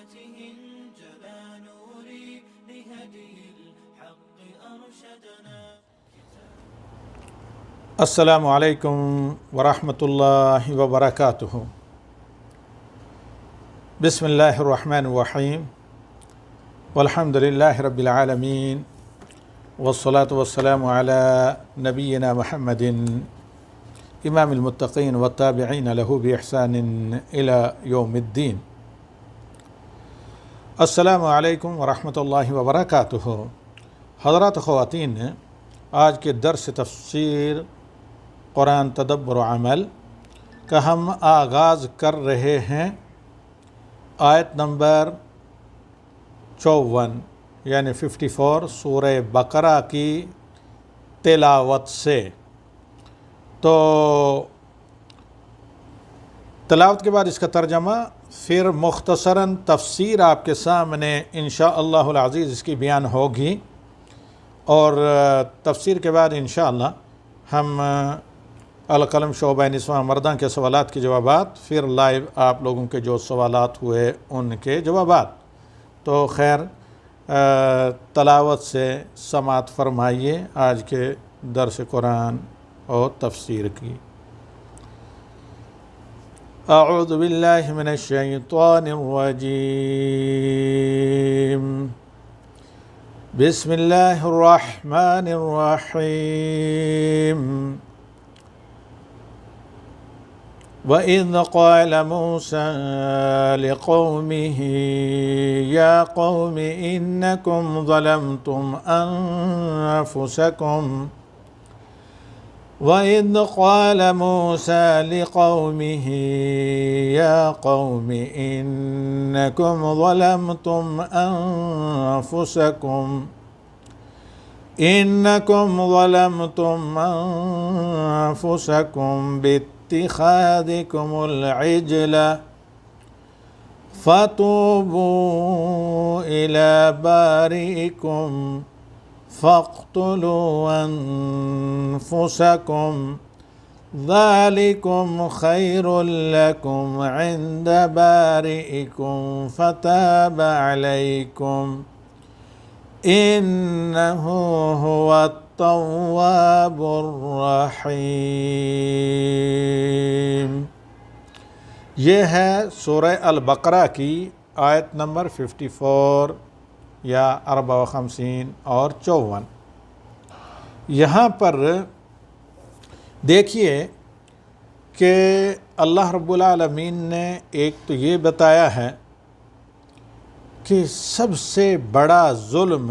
آياته انجلى نوري لهدي الحق أرشدنا. السلام علیکم ورحمۃ اللہ وبرکاتہ. بسم اللہ الرحمن الرحیم والحمد للہ رب العالمین والصلاة والسلام علی نبینا محمد امام المتقین والتابعین له بإحسان الی یوم الدین. السلام علیکم ورحمۃ اللہ وبرکاتہ. حضرات خواتین، آج کے درس تفسیر قرآن تدبر و عمل کا ہم آغاز کر رہے ہیں آیت نمبر 54 یعنی 54 سورہ بقرہ کی تلاوت سے. تو تلاوت کے بعد اس کا ترجمہ، پھر مختصراً تفسیر آپ کے سامنے انشاءاللہ العزیز اس کی بیان ہوگی، اور تفسیر کے بعد انشاءاللہ ہم القلم شعبہ نسواں مردان کے سوالات کے جوابات، پھر لائیو آپ لوگوں کے جو سوالات ہوئے ان کے جوابات. تو خیر، تلاوت سے سماعت فرمائیے آج کے درس قرآن اور تفسیر کی. اعوذ باللہ من الشیطان الرجیم. بسم اللہ الرحمن الرحیم. وَإِذْ قَالَ مُوسَىٰ لِقَوْمِهِ يَا قَوْمِ إِنَّكُمْ ظَلَمْتُمْ أَنفُسَكُمْ وَإِذْ قَالَ مُوسَىٰ لِقَوْمِهِ يَا قَوْمِ إِنَّكُمْ ظَلَمْتُمْ أَنفُسَكُمْ بِاتِّخَاذِكُمُ الْعِجْلَ فَتُوبُوا إِلَىٰ بَارِئِكُمْ فَاقْتُلُوا أَنفُسَكُمْ ذَلِكُمْ خَيْرٌ لَكُمْ عِندَ بَارِئِكُمْ فَتَابَ عَلَيْكُمْ إِنَّهُ هُوَ التَّوَّابُ الرَّحِيمُ. یہ ہے سورہ البقرہ کی آیت نمبر 54 یا 54 اور 54. یہاں پر دیکھیے کہ اللہ رب العالمین نے ایک تو یہ بتایا ہے کہ سب سے بڑا ظلم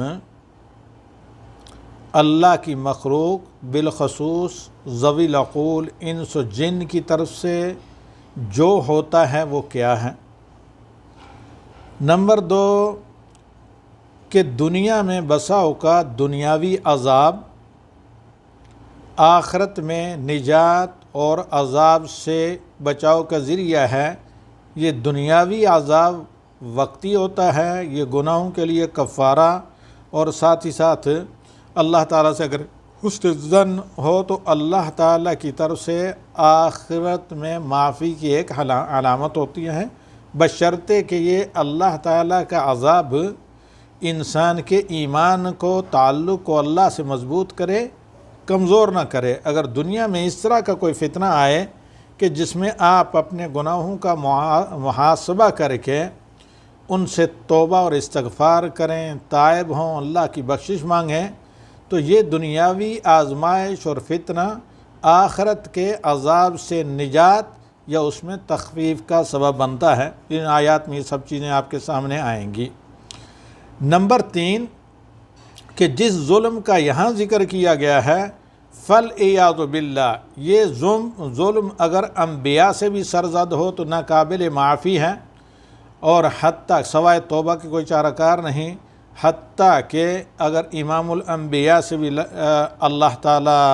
اللہ کی مخلوق بالخصوص ذوی العقول انس و جن کی طرف سے جو ہوتا ہے وہ کیا ہے. نمبر 2 کہ دنیا میں بسا اوقات دنیاوی عذاب آخرت میں نجات اور عذاب سے بچاؤ کا ذریعہ ہے. یہ دنیاوی عذاب وقتی ہوتا ہے، یہ گناہوں کے لیے کفارہ، اور ساتھ ہی ساتھ اللہ تعالیٰ سے اگر حسن ظن ہو تو اللہ تعالیٰ کی طرف سے آخرت میں معافی کی ایک علامت ہوتی ہے، بشرطے کہ یہ اللہ تعالیٰ کا عذاب انسان کے ایمان کو، تعلق کو اللہ سے مضبوط کرے، کمزور نہ کرے. اگر دنیا میں اس طرح کا کوئی فتنہ آئے کہ جس میں آپ اپنے گناہوں کا محاسبہ کر کے ان سے توبہ اور استغفار کریں، تائب ہوں، اللہ کی بخشش مانگیں، تو یہ دنیاوی آزمائش اور فتنہ آخرت کے عذاب سے نجات یا اس میں تخفیف کا سبب بنتا ہے. ان آیات میں یہ سب چیزیں آپ کے سامنے آئیں گی. نمبر 3 کہ جس ظلم کا یہاں ذکر کیا گیا ہے فَالْعِيَاذُ بِاللَّهِ، یہ ظلم اگر انبیاء سے بھی سرزد ہو تو ناقابل معافی ہے، اور حتیٰ سوائے توبہ کے کوئی چارہ کار نہیں. حتیٰ کہ اگر امام الانبیاء سے بھی اللہ تعالیٰ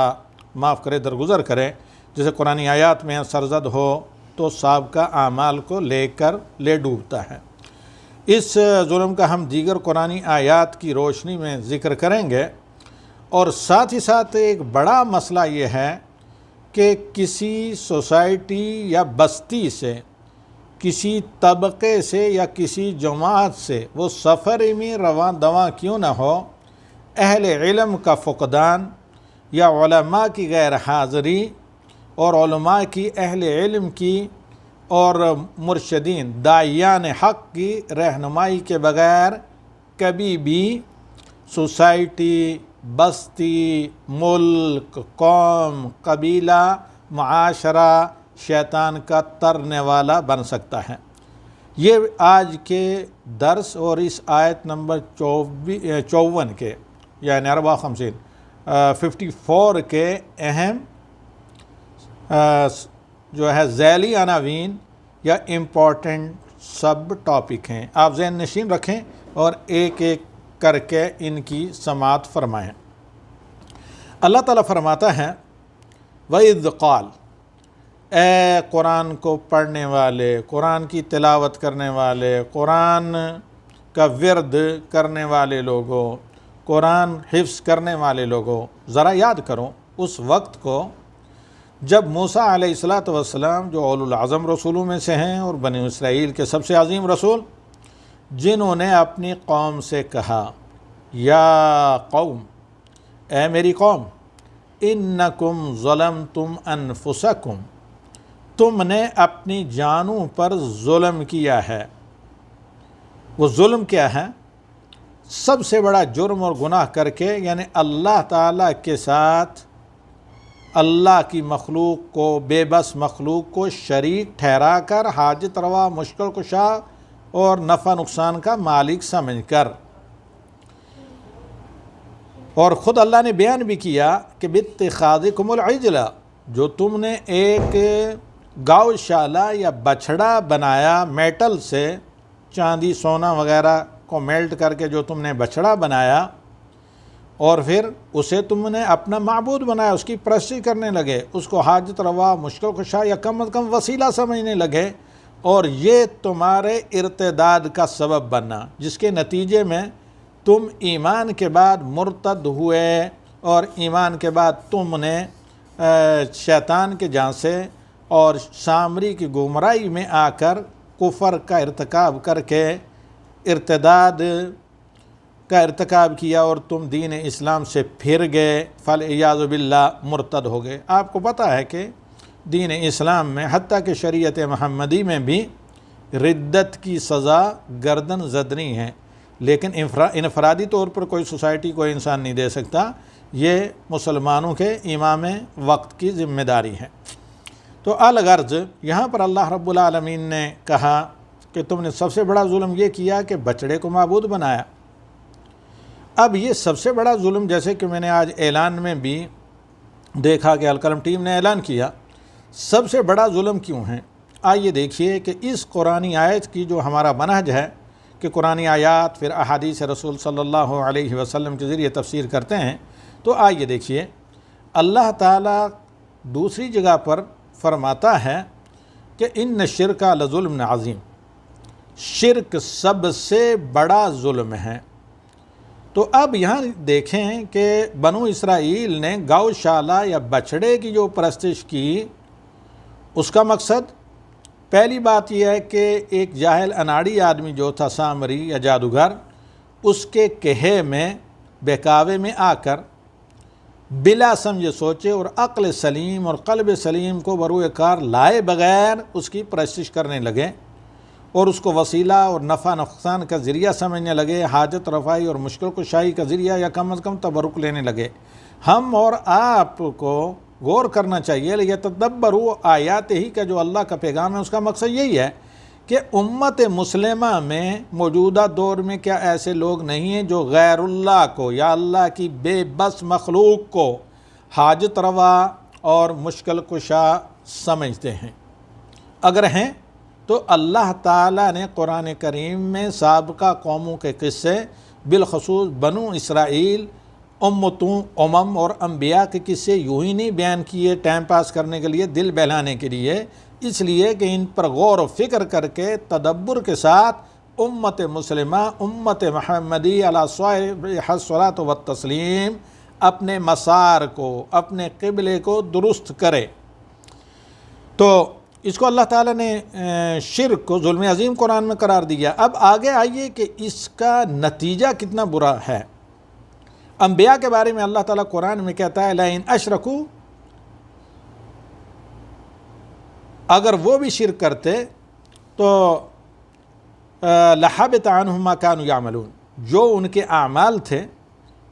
معاف کرے، درگزر کرے، جیسے قرآن آیات میں سرزد ہو تو سابقہ اعمال کو لے ڈوبتا ہے. اس ظلم کا ہم دیگر قرآن آیات کی روشنی میں ذکر کریں گے. اور ساتھ ہی ساتھ ایک بڑا مسئلہ یہ ہے کہ کسی سوسائٹی یا بستی سے کسی طبقے سے یا کسی جماعت سے وہ سفر میں رواں دواں کیوں نہ ہو، اہل علم کا فقدان یا علماء کی غیر حاضری اور علماء کی، اہل علم کی اور مرشدین داعیان حق کی رہنمائی کے بغیر کبھی بھی سوسائٹی، بستی، ملک، قوم، قبیلہ، معاشرہ شیطان کا ترنے والا بن سکتا ہے۔ یہ آج کے درس اور اس آیت نمبر 54 کے یعنی 54 کے اہم جو ہے ذیلی عناوین یا امپورٹنٹ سب ٹاپک ہیں، آپ ذہن نشین رکھیں اور ایک ایک کر کے ان کی سماعت فرمائیں۔ اللہ تعالیٰ فرماتا ہے وَإِذْ قَالَ، اے قرآن کو پڑھنے والے، قرآن کی تلاوت کرنے والے، قرآن کا ورد کرنے والے لوگوں، قرآن حفظ کرنے والے لوگوں، ذرا یاد کرو اس وقت کو جب موسیٰ علیہ السلام جو اولو العزم رسولوں میں سے ہیں اور بنی اسرائیل کے سب سے عظیم رسول، جنہوں نے اپنی قوم سے کہا یا قوم، اے میری قوم، انکم ظلمتم انفسکم، تم نے اپنی جانوں پر ظلم کیا ہے۔ وہ ظلم کیا ہے؟ سب سے بڑا جرم اور گناہ کر کے، یعنی اللہ تعالیٰ کے ساتھ اللہ کی مخلوق کو، بے بس مخلوق کو شریک ٹھہرا کر، حاجت روا، مشکل کشا اور نفع نقصان کا مالک سمجھ کر۔ اور خود اللہ نے بیان بھی کیا کہ باتخاذکم العجل، جو تم نے ایک گاؤشالہ یا بچھڑا بنایا میٹل سے، چاندی سونا وغیرہ کو میلٹ کر کے جو تم نے بچھڑا بنایا اور پھر اسے تم نے اپنا معبود بنایا، اس کی پرستش کرنے لگے، اس کو حاجت روا، مشکل کشا یا کم از کم وسیلہ سمجھنے لگے، اور یہ تمہارے ارتداد کا سبب بنا، جس کے نتیجے میں تم ایمان کے بعد مرتد ہوئے اور ایمان کے بعد تم نے شیطان کے جانسے اور سامری کی گمراہی میں آ کر کفر کا ارتکاب کر کے ارتداد کا ارتکاب کیا اور تم دین اسلام سے پھر گئے، فالعیاذ باللہ مرتد ہو گئے۔ آپ کو پتہ ہے کہ دین اسلام میں حتیٰ کہ شریعت محمدی میں بھی ردت کی سزا گردن زدنی ہے، لیکن انفرادی طور پر کوئی سوسائٹی کوئی انسان نہیں دے سکتا، یہ مسلمانوں کے امام وقت کی ذمہ داری ہے۔ تو الغرض یہاں پر اللہ رب العالمین نے کہا کہ تم نے سب سے بڑا ظلم یہ کیا کہ بچڑے کو معبود بنایا۔ اب یہ سب سے بڑا ظلم، جیسے کہ میں نے آج اعلان میں بھی دیکھا کہ القلم ٹیم نے اعلان کیا، سب سے بڑا ظلم کیوں ہے؟ آئیے دیکھیے کہ اس قرآنی آیت کی جو ہمارا منہج ہے کہ قرآنی آیات پھر احادیث رسول صلی اللہ علیہ وسلم کے ذریعے تفسیر کرتے ہیں، تو آئیے دیکھیے اللہ تعالیٰ دوسری جگہ پر فرماتا ہے کہ ان شرک لظلم عظیم، شرک سب سے بڑا ظلم ہے۔ تو اب یہاں دیکھیں کہ بنو اسرائیل نے گاؤشالہ یا بچھڑے کی جو پرستش کی، اس کا مقصد پہلی بات یہ ہے کہ ایک جاہل اناڑی آدمی جو تھا سامری یا جادوگر، اس کے کہے میں، بہکاوے میں آ کر بلا سمجھ سوچے اور عقل سلیم اور قلب سلیم کو بروئے کار لائے بغیر اس کی پرستش کرنے لگے اور اس کو وسیلہ اور نفع نقصان کا ذریعہ سمجھنے لگے، حاجت رفائی اور مشکل کشائی کا ذریعہ یا کم از کم تبرک لینے لگے۔ ہم اور آپ کو غور کرنا چاہیے، لیتدبروا آیات ہی کا جو اللہ کا پیغام ہے، اس کا مقصد یہی ہے کہ امت مسلمہ میں موجودہ دور میں کیا ایسے لوگ نہیں ہیں جو غیر اللہ کو یا اللہ کی بے بس مخلوق کو حاجت روا اور مشکل کشا سمجھتے ہیں؟ اگر ہیں تو اللہ تعالیٰ نے قرآن کریم میں سابقہ قوموں کے قصے، بالخصوص بنو اسرائیل، امتوں، اور انبیاء کے قصے یوں ہی نہیں بیان کیے ٹائم پاس کرنے کے لیے، دل بہلانے کے لیے، اس لیے کہ ان پر غور و فکر کر کے تدبر کے ساتھ امت مسلمہ، امت محمدی علیہ الصلاۃ والتسلیم اپنے مسار کو، اپنے قبلے کو درست کرے۔ تو اس کو اللہ تعالیٰ نے شرک کو ظلم عظیم قرآن میں قرار دیا۔ اب آگے آئیے کہ اس کا نتیجہ کتنا برا ہے۔ انبیاء کے بارے میں اللہ تعالیٰ قرآن میں کہتا ہے لَإِنْ أَشْرَكُوا، اگر وہ بھی شرک کرتے تو لَحَبِطَ عَنْهُمْ مَا كَانُوا يَعْمَلُونَ، جو ان کے اعمال تھے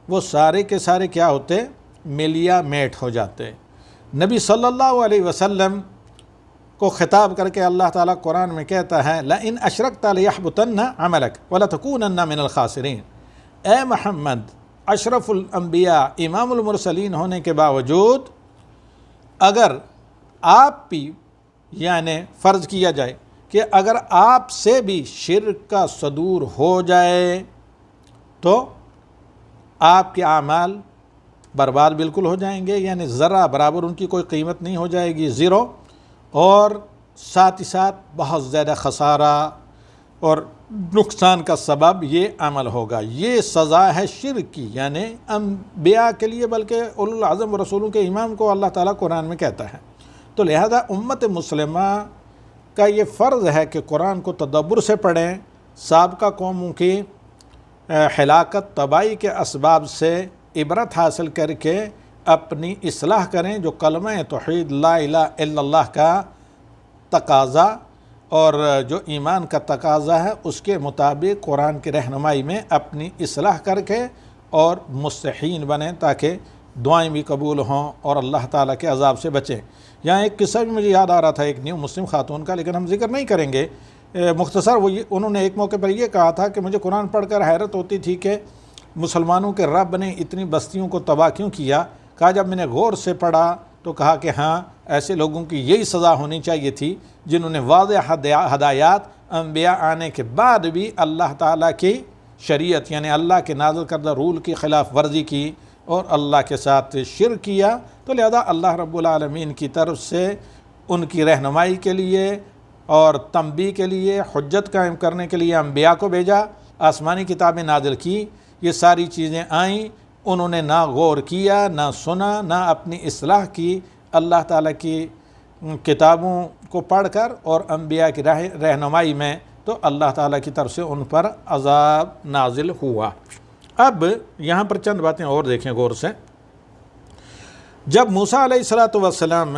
وہ سارے کے سارے کیا ہوتے؟ ملیا میٹ ہو جاتے۔ نبی صلی اللہ علیہ وسلم کو خطاب کر کے اللہ تعالیٰ قرآن میں کہتا ہے لَإِنْ أَشْرَكْتَ لَيَحْبُطَنَّ عَمَلَكَ وَلَتَكُونَنَّ مِنَ الْخَاسِرِينَ۔ اے محمد، اشرف الانبیاء، امام المرسلین ہونے کے باوجود اگر آپ بھی، یعنی فرض کیا جائے کہ اگر آپ سے بھی شرک کا صدور ہو جائے تو آپ کے اعمال برباد بالکل ہو جائیں گے، یعنی ذرہ برابر ان کی کوئی قیمت نہیں ہو جائے گی، زیرو، اور ساتھ ہی ساتھ بہت زیادہ خسارہ اور نقصان کا سبب یہ عمل ہوگا۔ یہ سزا ہے شرک کی، یعنی انبیاء کے لیے، بلکہ اولو العزم و رسولوں کے امام کو اللہ تعالیٰ قرآن میں کہتا ہے۔ تو لہذا امت مسلمہ کا یہ فرض ہے کہ قرآن کو تدبر سے پڑھیں، سابقہ قوموں کی ہلاکت تباہی کے اسباب سے عبرت حاصل کر کے اپنی اصلاح کریں، جو کلمہ توحید لا الہ الا اللہ کا تقاضا اور جو ایمان کا تقاضا ہے اس کے مطابق قرآن کی رہنمائی میں اپنی اصلاح کر کے اور مستحین بنیں تاکہ دعائیں بھی قبول ہوں اور اللہ تعالیٰ کے عذاب سے بچیں۔ یہاں ایک قصہ بھی مجھے یاد آ رہا تھا ایک نیو مسلم خاتون کا، لیکن ہم ذکر نہیں کریں گے، مختصر انہوں نے ایک موقع پر یہ کہا تھا کہ مجھے قرآن پڑھ کر حیرت ہوتی تھی کہ مسلمانوں کے رب نے اتنی بستیوں کو تباہ کیوں کیا۔ کہا جب میں نے غور سے پڑھا تو کہا کہ ہاں، ایسے لوگوں کی یہی سزا ہونی چاہیے تھی جنہوں نے واضح ہدایات انبیاء آنے کے بعد بھی اللہ تعالیٰ کی شریعت، یعنی اللہ کے نازل کردہ رول کی خلاف ورزی کی اور اللہ کے ساتھ شرک کیا۔ تو لہذا اللہ رب العالمین کی طرف سے ان کی رہنمائی کے لیے اور تنبیہ کے لیے، حجت قائم کرنے کے لیے انبیاء کو بھیجا، آسمانی کتابیں نازل کی، یہ ساری چیزیں آئیں، انہوں نے نہ غور کیا، نہ سنا، نہ اپنی اصلاح کی۔ اللہ تعالیٰ کی کتابوں کو پڑھ کر اور انبیاء کی رہنمائی میں تو اللہ تعالیٰ کی طرف سے ان پر عذاب نازل ہوا۔ اب یہاں پر چند باتیں اور دیکھیں غور سے۔ جب موسیٰ علیہ السلام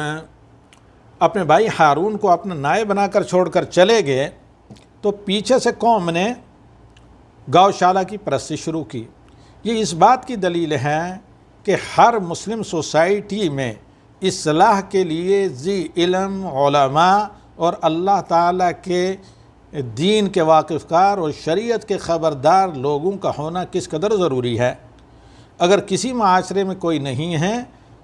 اپنے بھائی ہارون کو اپنا نائب بنا کر چھوڑ کر چلے گئے تو پیچھے سے قوم نے گوشالہ کی پرستش شروع کی۔ یہ اس بات کی دلیل ہے کہ ہر مسلم سوسائٹی میں اصلاح کے لیے ذی علم علماء اور اللہ تعالیٰ کے دین کے واقف کار اور شریعت کے خبردار لوگوں کا ہونا کس قدر ضروری ہے۔ اگر کسی معاشرے میں کوئی نہیں ہے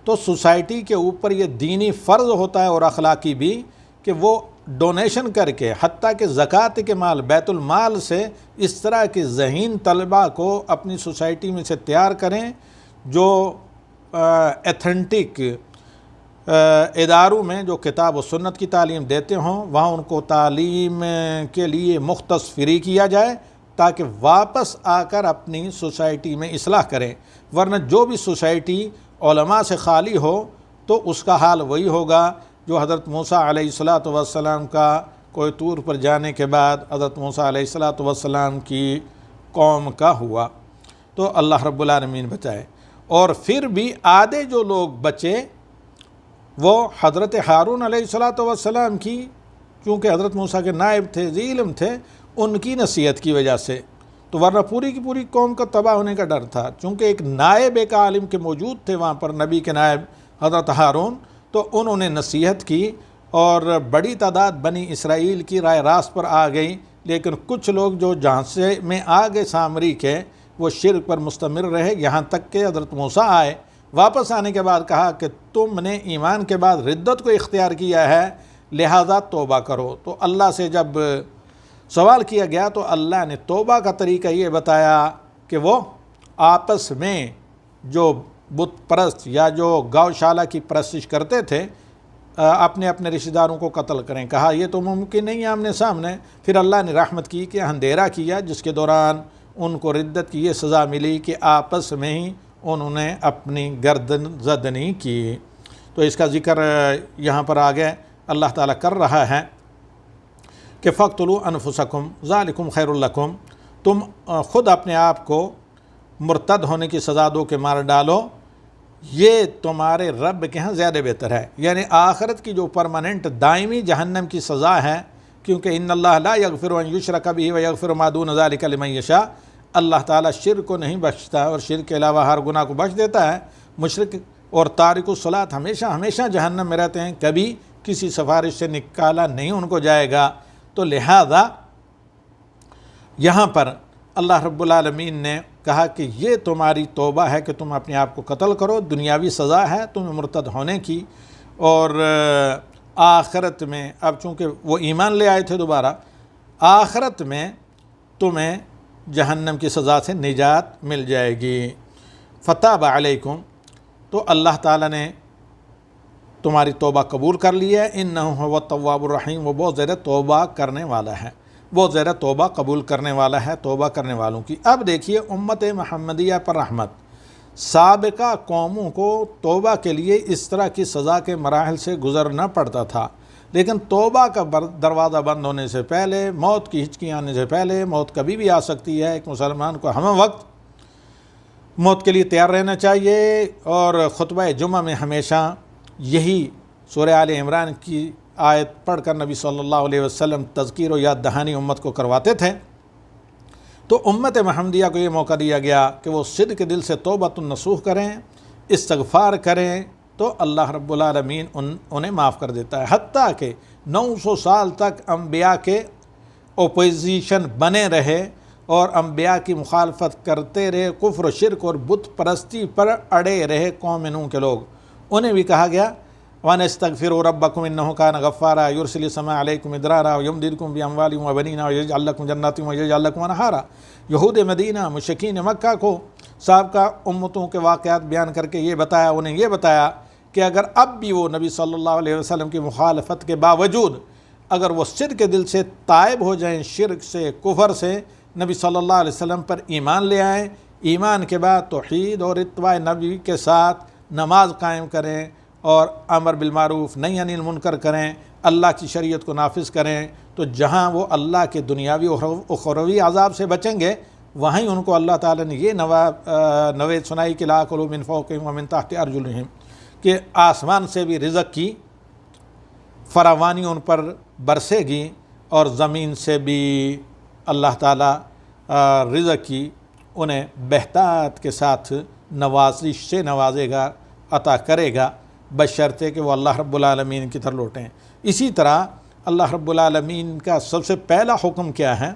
تو سوسائٹی کے اوپر یہ دینی فرض ہوتا ہے اور اخلاقی بھی کہ وہ ڈونیشن کر کے، حتیٰ کہ زکوٰۃ کے مال، بیت المال سے اس طرح کے ذہین طلباء کو اپنی سوسائٹی میں سے تیار کریں جو ایتھنٹک اداروں میں جو کتاب و سنت کی تعلیم دیتے ہوں، وہاں ان کو تعلیم کے لیے مختص فری کیا جائے تاکہ واپس آ کر اپنی سوسائٹی میں اصلاح کریں۔ ورنہ جو بھی سوسائٹی علماء سے خالی ہو تو اس کا حال وہی ہوگا جو حضرت موسیٰ علیہ السلام کا کوئی طور پر جانے کے بعد حضرت موسیٰ علیہ السلام کی قوم کا ہوا۔ تو اللہ رب العالمین بچائے۔ اور پھر بھی آدھے جو لوگ بچے وہ حضرت ہارون علیہ السلام کی، چونکہ حضرت موسیٰ کے نائب تھے، ذی علم تھے، ان کی نصیحت کی وجہ سے، تو ورنہ پوری کی پوری قوم کا تباہ ہونے کا ڈر تھا۔ چونکہ ایک نائب، ایک عالم کے موجود تھے وہاں پر، نبی کے نائب حضرت ہارون، تو انہوں نے نصیحت کی اور بڑی تعداد بنی اسرائیل کی رائے راست پر آ گئی، لیکن کچھ لوگ جو جھانسے میں آ گئے سامری کے، وہ شرک پر مستمر رہے، یہاں تک کہ حضرت موسیٰ آئے۔ واپس آنے کے بعد کہا کہ تم نے ایمان کے بعد ردت کو اختیار کیا ہے، لہذا توبہ کرو۔ تو اللہ سے جب سوال کیا گیا تو اللہ نے توبہ کا طریقہ یہ بتایا کہ وہ آپس میں جو بت پرست یا جو گوشالہ کی پرستش کرتے تھے اپنے اپنے رشتہ داروں کو قتل کریں۔ کہا یہ تو ممکن نہیں ہے آمنے سامنے۔ پھر اللہ نے رحمت کی کہ اندھیرا کیا، جس کے دوران ان کو ردت کی یہ سزا ملی کہ آپس میں ہی انہوں نے اپنی گردن زدنی کی۔ تو اس کا ذکر یہاں پر آ گیا اللہ تعالیٰ کر رہا ہے کہ فَاقْتُلُوا أَنفُسَكُمْ ذَلِكُمْ خَيْرٌ لَكُمْ، تم خود اپنے آپ کو مرتد ہونے کی سزا دو کہ مار ڈالو، یہ تمہارے رب کے ہاں زیادہ بہتر ہے۔ یعنی آخرت کی جو پرماننٹ دائمی جہنم کی سزا ہے، کیونکہ ان اللہ لا یغفر ان یشرک بہ ویغفر ما دون ذلک لمن یشاء، اللہ تعالیٰ شرک کو نہیں بخشتا اور شرک کے علاوہ ہر گناہ کو بخش دیتا ہے۔ مشرک اور تارک الصلاۃ ہمیشہ جہنم میں رہتے ہیں، کبھی کسی سفارش سے نکالا نہیں ان کو جائے گا۔ تو لہذا یہاں پر اللہ رب العالمین نے کہا کہ یہ تمہاری توبہ ہے کہ تم اپنے آپ کو قتل کرو، دنیاوی سزا ہے تمہیں مرتد ہونے کی، اور آخرت میں اب چونکہ وہ ایمان لے آئے تھے دوبارہ، آخرت میں تمہیں جہنم کی سزا سے نجات مل جائے گی۔ فتاب علیکم، تو اللہ تعالیٰ نے تمہاری توبہ قبول کر لی ہے، انہ هو التواب الرحیم، وہ بہت زیادہ توبہ کرنے والا ہے، بہت زیادہ توبہ قبول کرنے والا ہے توبہ کرنے والوں کی۔ اب دیکھیے امت محمدیہ پر رحمت، سابقہ قوموں کو توبہ کے لیے اس طرح کی سزا کے مراحل سے گزرنا پڑتا تھا، لیکن توبہ کا دروازہ بند ہونے سے پہلے، موت کی ہچکی آنے سے پہلے، موت کبھی بھی آ سکتی ہے، ایک مسلمان کو ہمہ وقت موت کے لیے تیار رہنا چاہیے۔ اور خطبہ جمعہ میں ہمیشہ یہی سورہ آل عمران کی آیت پڑھ کر نبی صلی اللہ علیہ وسلم تذکیر و یاد دہانی امت کو کرواتے تھے۔ تو امت محمدیہ کو یہ موقع دیا گیا کہ وہ صدق دل سے توبۃ النصوح کریں، استغفار کریں، تو اللہ رب العالمین انہیں معاف کر دیتا ہے۔ حتیٰ کہ 900 سال تک انبیاء کے اپوزیشن بنے رہے اور انبیاء کی مخالفت کرتے رہے، کفر و شرک اور بت پرستی پر اڑے رہے قوم نوح کے لوگ، انہیں بھی کہا گیا وَأَنِ رَبَّكُمْ إِنَّهُ كَانَ غَفَّارًا يُرْسِلِ السَّمَاءَ عَلَيْكُمْ مِدْرَارًا وَيُمْدِدْكُمْ بِأَمْوَالٍ وَبَنِينَ وَيَجْعَلْ لَكُمْ جَنَّاتٍ وَيَجْعَلْ لَكُمْ أَنْهَارًا۔ یہود مدینہ، مشرکین مکہ کو سابقہ امتوں کے واقعات بیان کر کے یہ بتایا، انہیں یہ بتایا کہ اگر اب بھی وہ نبی صلی اللہ علیہ وسلم کی مخالفت کے باوجود اگر وہ صدق کے دل سے تائب ہو جائیں، شرک سے، کفر سے، نبی صلی اللہ علیہ وسلم پر ایمان لے آئیں، ایمان کے بعد توحید اور اتباع نبی کے ساتھ نماز قائم کریں اور امر بالمعروف نہی عن المنکر کریں، اللہ کی شریعت کو نافذ کریں، تو جہاں وہ اللہ کے دنیاوی اور اخروی عذاب سے بچیں گے، وہیں ان کو اللہ تعالیٰ نے یہ نوید سنائی کہ لا کلوا من فوقہم ومن تحت ارجلہم، کہ آسمان سے بھی رزق کی فراوانی ان پر برسے گی اور زمین سے بھی اللہ تعالیٰ رزق کی انہیں بہتات کے ساتھ نوازش سے نوازے گا، عطا کرے گا، بشرطے کہ وہ اللہ رب العالمین کی طرف لوٹیں۔ اسی طرح اللہ رب العالمین کا سب سے پہلا حکم کیا ہے؟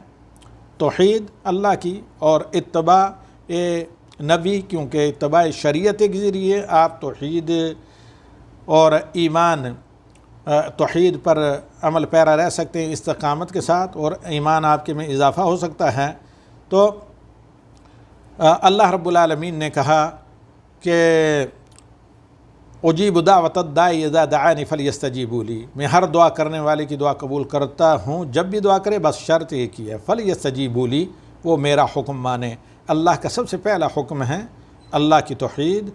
توحید اللہ کی اور اتباع نبی، کیونکہ اتباع شریعت کے ذریعے آپ توحید اور ایمان، توحید پر عمل پیرا رہ سکتے ہیں استقامت کے ساتھ، اور ایمان آپ کے میں اضافہ ہو سکتا ہے۔ تو اللہ رب العالمین نے کہا کہ اجیب دعوت الداعی اذا دعانی فلیستجیبوا لی، میں ہر دعا کرنے والے کی دعا قبول کرتا ہوں جب بھی دعا کرے، بس شرط ایک ہی ہے فلیستجیبوا لی، وہ میرا حکم مانے۔ اللہ کا سب سے پہلا حکم ہے اللہ کی توحید،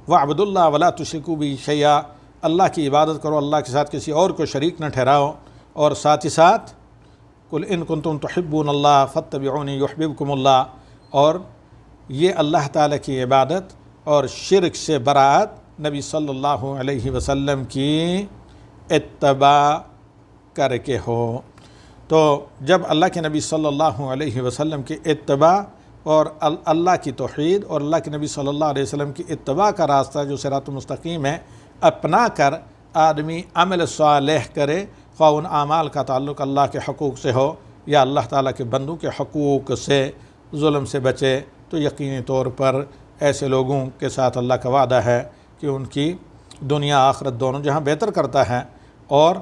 وَاعْبُدُوا اللَّهَ وَلَا تُشْرِكُوا بِهِ شَيْئًا، اللہ کی عبادت کرو، اللہ کے ساتھ کسی اور کو شریک نہ ٹھہراؤ، اور ساتھ ہی ساتھ قُلْ إِن كُنتُمْ تُحِبُّونَ اللَّهَ فَاتَّبِعُونِي يُحْبِبْكُمُ اللَّهُ، اور یہ اللہ تعالیٰ کی عبادت اور شرک سے براعت نبی صلی اللہ علیہ وسلم کی اتباع کر کے ہو۔ تو جب اللہ کے نبی صلی اللہ علیہ وسلم کی اتباع اور اللہ کی توحید اور اللہ کے نبی صلی اللہ علیہ وسلم کی اتباع کا راستہ جو صراط مستقیم ہے اپنا کر آدمی عمل صالح کرے، خواہ ان اعمال کا تعلق اللہ کے حقوق سے ہو یا اللہ تعالیٰ کے بندوں کے حقوق سے، ظلم سے بچے، تو یقینی طور پر ایسے لوگوں کے ساتھ اللہ کا وعدہ ہے کہ ان کی دنیا آخرت دونوں جہاں بہتر کرتا ہے، اور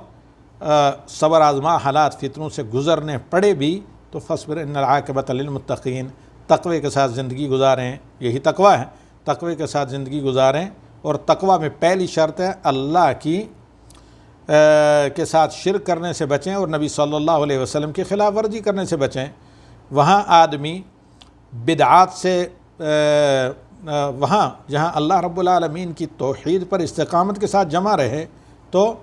صبر آزما حالات فتنوں سے گزرنے پڑے بھی تو فاصبر ان العاقبۃ للمتقین، تقوی کے ساتھ زندگی گزاریں، یہی تقوی ہے، تقوی کے ساتھ زندگی گزاریں، اور تقوی میں پہلی شرط ہے اللہ کی کے ساتھ شرک کرنے سے بچیں اور نبی صلی اللہ علیہ وسلم کی خلاف ورزی کرنے سے بچیں۔ وہاں آدمی بدعات سے وہاں جہاں اللہ رب العالمین کی توحید پر استقامت کے ساتھ جمع رہے تو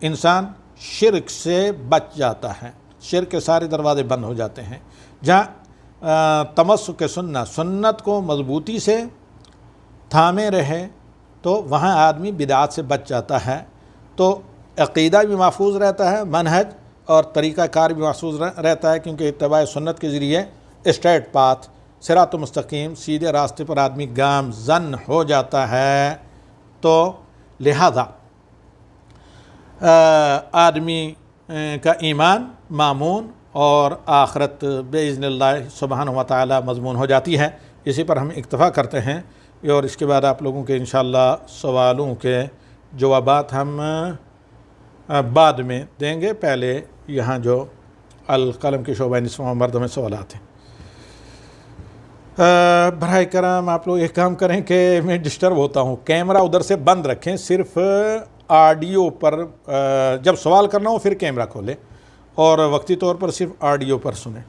انسان شرک سے بچ جاتا ہے، شرک کے سارے دروازے بند ہو جاتے ہیں۔ جہاں تمسک سنت کو مضبوطی سے تھامے رہے تو وہاں آدمی بدعات سے بچ جاتا ہے، تو عقیدہ بھی محفوظ رہتا ہے، منہج اور طریقہ کار بھی محفوظ رہتا ہے، کیونکہ اتباع سنت کے ذریعے اسٹریٹ پاتھ، صراط مستقیم، سیدھے راستے پر آدمی گامزن ہو جاتا ہے۔ تو لہذا آدمی کا ایمان مامون اور آخرت باذن اللہ سبحانہ و تعالی مضمون ہو جاتی ہے۔ اسی پر ہم اکتفا کرتے ہیں، اور اس کے بعد آپ لوگوں کے انشاءاللہ سوالوں کے جوابات ہم بعد میں دیں گے۔ پہلے یہاں جو القلم کی شعبہ نصف مرد میں سوالات ہیں۔ براہ کرم آپ لوگ ایک کام کریں کہ میں ڈسٹرب ہوتا ہوں، کیمرہ ادھر سے بند رکھیں، صرف آڈیو پر جب سوال کرنا ہو پھر کیمرہ کھولیں، اور وقتی طور پر صرف آڈیو پر سنیں۔